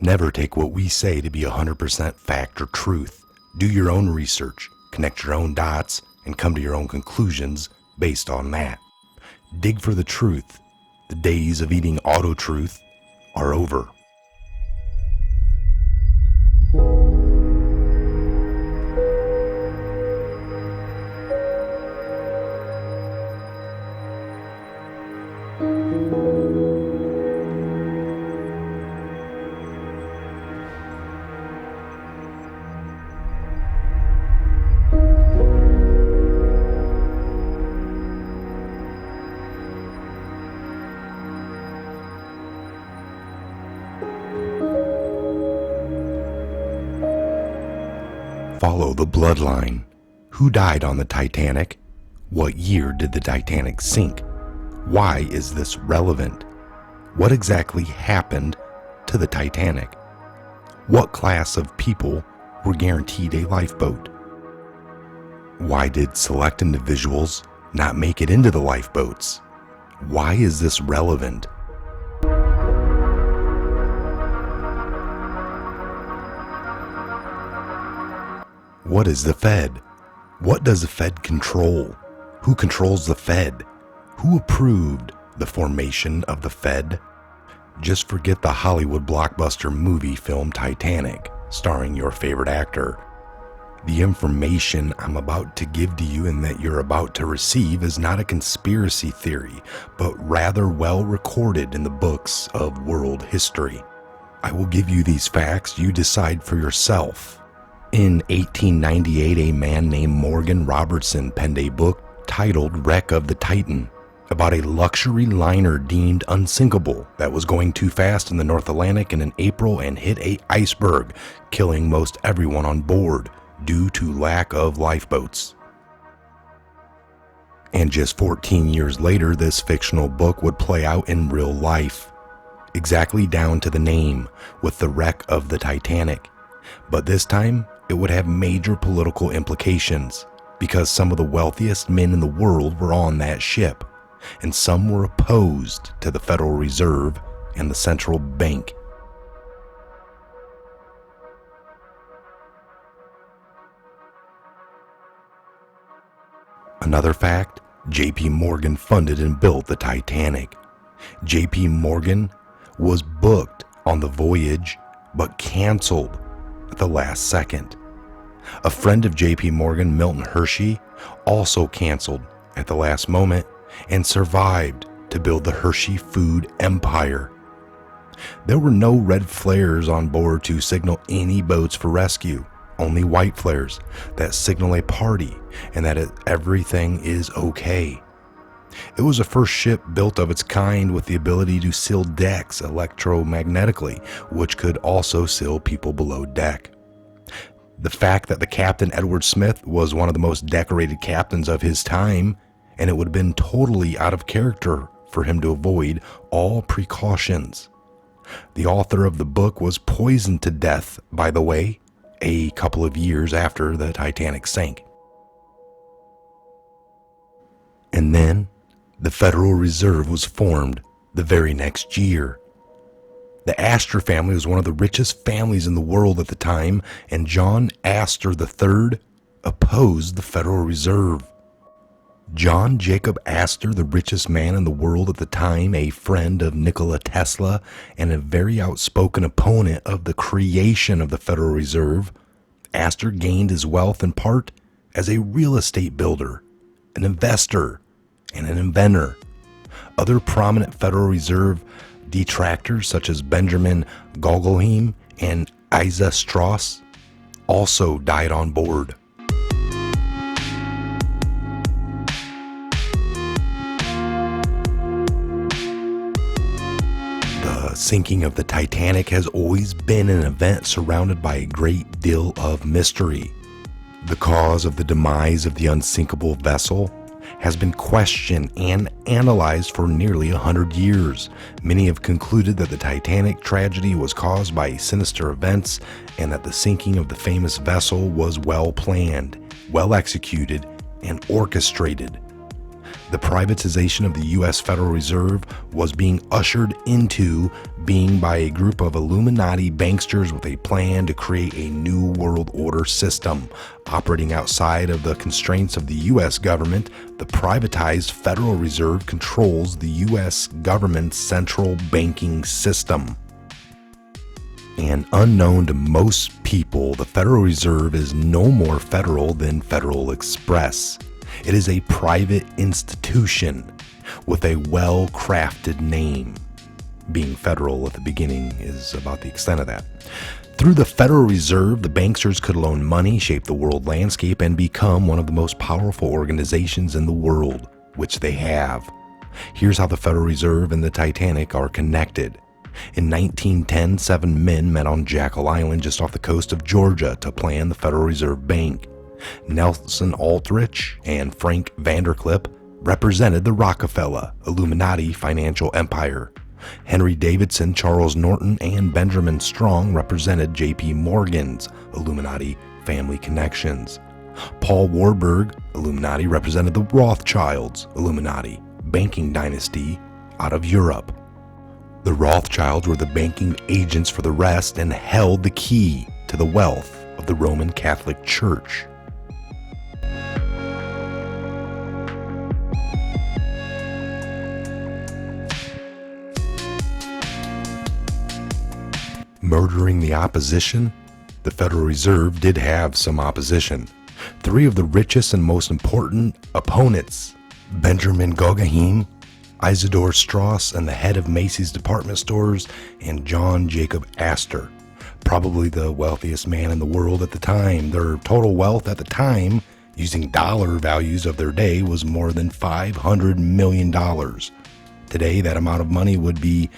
Never take what we say to be 100% fact or truth. Do your own research, connect your own dots, and come to your own conclusions based on that. Dig for the truth. The days of eating auto-truth are over. Follow the bloodline. Who died on the Titanic? What year did the Titanic sink? Why is this relevant? What exactly happened to the Titanic? What class of people were guaranteed a lifeboat? Why did select individuals not make it into the lifeboats? Why is this relevant? What is the Fed? What does the Fed control? Who controls the Fed? Who approved the formation of the Fed? Just forget the Hollywood blockbuster movie film Titanic, starring your favorite actor. The information I'm about to give to you and that you're about to receive is not a conspiracy theory, but rather well recorded in the books of world history. I will give you these facts, you decide for yourself. In 1898, a man named Morgan Robertson penned a book titled Wreck of the Titan about a luxury liner deemed unsinkable that was going too fast in the North Atlantic in April and hit an iceberg, killing most everyone on board due to lack of lifeboats. And just 14 years later, this fictional book would play out in real life, exactly down to the name, with the wreck of the Titanic. But this time, it would have major political implications because some of the wealthiest men in the world were on that ship, and some were opposed to the Federal Reserve and the central bank. Another fact, J.P. Morgan funded and built the Titanic. J.P. Morgan was booked on the voyage but canceled at the last second. A friend of J.P. Morgan, Milton Hershey, also canceled at the last moment and survived to build the Hershey food empire. There were no red flares on board to signal any boats for rescue, only white flares that signal a party and that everything is okay. It was the first ship built of its kind with the ability to seal decks electromagnetically, which could also seal people below deck. The fact that the captain, Edward Smith, was one of the most decorated captains of his time, and it would have been totally out of character for him to avoid all precautions. The author of the book was poisoned to death, by the way, a couple of years after the Titanic sank. And then, the Federal Reserve was formed the very next year. The Astor family was one of the richest families in the world at the time, and John Astor III opposed the Federal Reserve. John Jacob Astor, the richest man in the world at the time, a friend of Nikola Tesla, and a very outspoken opponent of the creation of the Federal Reserve, Astor gained his wealth in part as a real estate builder, an investor, and an inventor. Other prominent Federal Reserve detractors such as Benjamin Guggenheim and Isa Strauss also died on board. The sinking of the Titanic has always been an event surrounded by a great deal of mystery. The cause of the demise of the unsinkable vessel has been questioned and analyzed for nearly 100 years. Many have concluded that the Titanic tragedy was caused by sinister events and that the sinking of the famous vessel was well planned, well executed, and orchestrated. The privatization of the U.S. Federal Reserve was being ushered into being by a group of Illuminati banksters with a plan to create a new world order system. Operating outside of the constraints of the U.S. government, the privatized Federal Reserve controls the U.S. government's central banking system. And unknown to most people, the Federal Reserve is no more federal than Federal Express. It is a private institution with a well-crafted name. Being federal at the beginning is about the extent of that. Through the Federal Reserve, the banksters could loan money, shape the world landscape, and become one of the most powerful organizations in the world, which they have. Here's how the Federal Reserve and the Titanic are connected. In 1910, 7 men met on Jekyll Island just off the coast of Georgia to plan the Federal Reserve Bank. Nelson Aldrich and Frank Vanderklipp represented the Rockefeller Illuminati financial empire. Henry Davidson, Charles Norton, and Benjamin Strong represented J.P. Morgan's Illuminati family connections. Paul Warburg Illuminati represented the Rothschilds Illuminati banking dynasty out of Europe. The Rothschilds were the banking agents for the rest and held the key to the wealth of the Roman Catholic Church. Murdering the opposition? The Federal Reserve did have some opposition. 3 of the richest and most important opponents, Benjamin Guggenheim, Isidore Strauss, and the head of Macy's department stores, and John Jacob Astor, probably the wealthiest man in the world at the time. Their total wealth at the time, using dollar values of their day, was more than $500 million. Today, that amount of money would be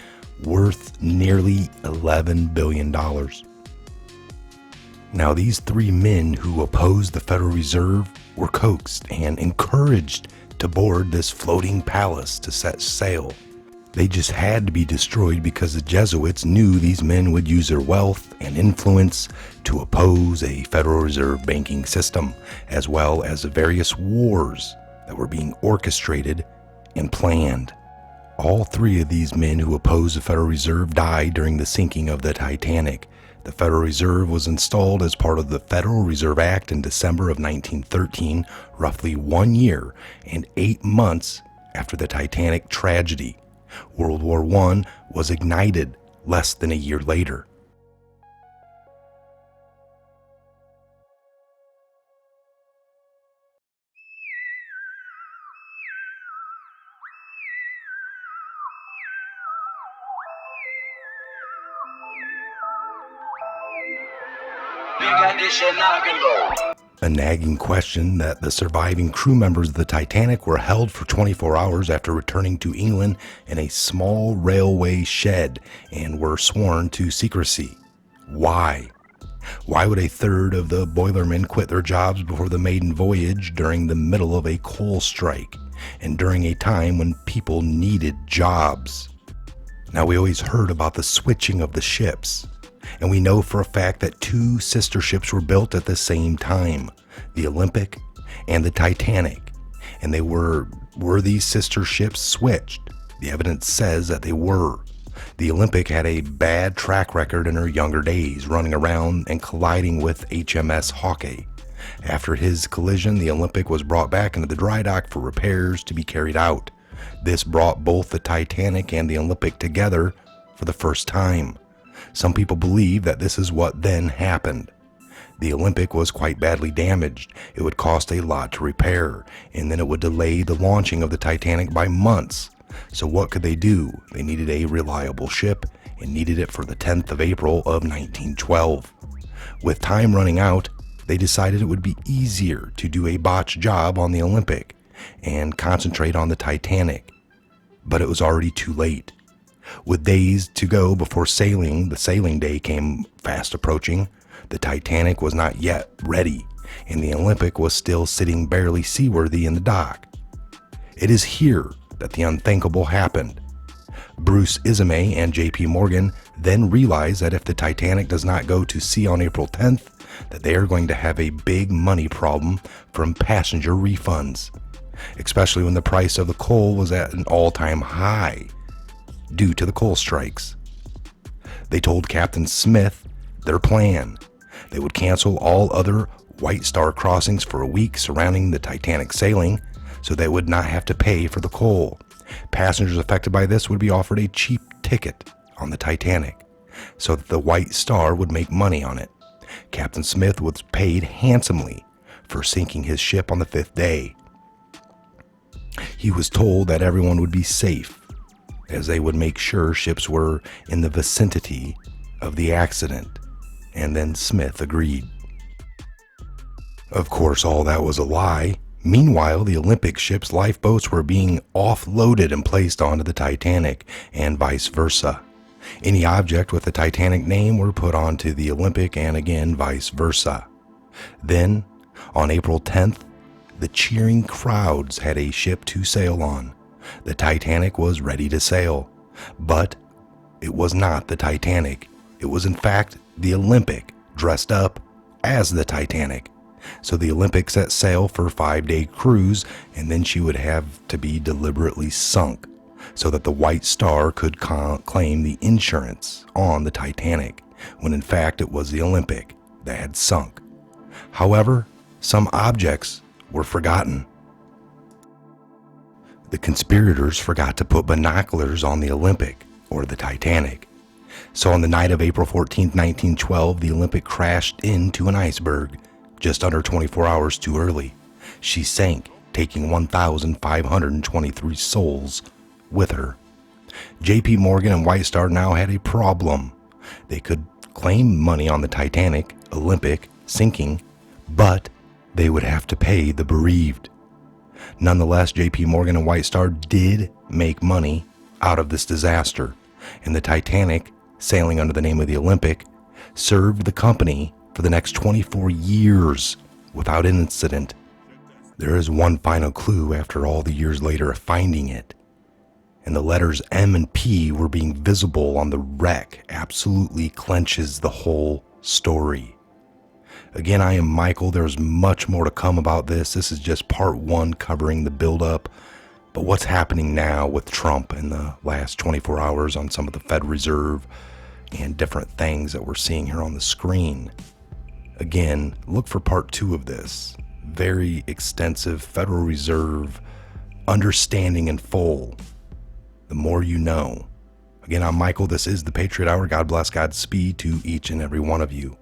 worth nearly $11 billion. Now, these 3 men who opposed the Federal Reserve were coaxed and encouraged to board this floating palace to set sail. They just had to be destroyed because the Jesuits knew these men would use their wealth and influence to oppose a Federal Reserve banking system, as well as the various wars that were being orchestrated and planned. All 3 of these men who opposed the Federal Reserve died during the sinking of the Titanic. The Federal Reserve was installed as part of the Federal Reserve Act in December of 1913, roughly 1 year and 8 months after the Titanic tragedy. World War I was ignited less than a year later. A nagging question that the surviving crew members of the Titanic were held for 24 hours after returning to England in a small railway shed and were sworn to secrecy. Why? Why would a third of the boilermen quit their jobs before the maiden voyage during the middle of a coal strike and during a time when people needed jobs? Now, we always heard about the switching of the ships, and we know for a fact that 2 sister ships were built at the same time, the Olympic and the Titanic. And they were these sister ships switched? The evidence says that they were. The Olympic had a bad track record in her younger days, running around and colliding with HMS Hawkeye. After his collision, the Olympic was brought back into the dry dock for repairs to be carried out. This brought both the Titanic and the Olympic together for the first time. Some people believe that this is what then happened. The Olympic was quite badly damaged. It would cost a lot to repair, and then it would delay the launching of the Titanic by months. So what could they do? They needed a reliable ship and needed it for the 10th of April of 1912. With time running out, they decided it would be easier to do a botch job on the Olympic and concentrate on the Titanic. But it was already too late. With days to go before sailing, the sailing day came fast approaching. The Titanic was not yet ready, and the Olympic was still sitting barely seaworthy in the dock. It is here that the unthinkable happened. Bruce Ismay and J.P. Morgan then realized that if the Titanic does not go to sea on April 10th, that they are going to have a big money problem from passenger refunds. especially when the price of the coal was at an all-time high due to the coal strikes. They told Captain Smith their plan. They would cancel all other White Star crossings for a week surrounding the Titanic sailing so they would not have to pay for the coal. Passengers affected by this would be offered a cheap ticket on the Titanic so that the White Star would make money on it. Captain Smith was paid handsomely for sinking his ship on the 5th day. He was told that everyone would be safe, as they would make sure ships were in the vicinity of the accident, and then Smith agreed. Of course, all that was a lie. Meanwhile, the Olympic ships' lifeboats were being offloaded and placed onto the Titanic, and vice versa. Any object with the Titanic name were put onto the Olympic, and again vice versa. Then, on April 10th, the cheering crowds had a ship to sail on. The Titanic was ready to sail, but it was not the Titanic. It was in fact the Olympic, dressed up as the Titanic. So the Olympic set sail for a 5-day cruise, and then she would have to be deliberately sunk so that the White Star could claim the insurance on the Titanic, when in fact it was the Olympic that had sunk. However, some objects were forgotten. The conspirators forgot to put binoculars on the Olympic, or the Titanic. So on the night of April 14, 1912, the Olympic crashed into an iceberg just under 24 hours too early. She sank, taking 1,523 souls with her. J.P. Morgan and White Star now had a problem. They could claim money on the Titanic, Olympic, sinking, but they would have to pay the bereaved. Nonetheless, J.P. Morgan and White Star did make money out of this disaster, and the Titanic, sailing under the name of the Olympic, served the company for the next 24 years without incident. There is one final clue after all the years later of finding it, and the letters M and P were being visible on the wreck absolutely clenches the whole story. Again, I am Michael. There's much more to come about this. This is just part 1 covering the buildup. But what's happening now with Trump in the last 24 hours on some of the Fed Reserve and different things that we're seeing here on the screen. Again, look for part 2 of this. Very extensive Federal Reserve understanding in full. The more you know. Again, I'm Michael. This is the Patriot Hour. God bless, Godspeed to each and every one of you.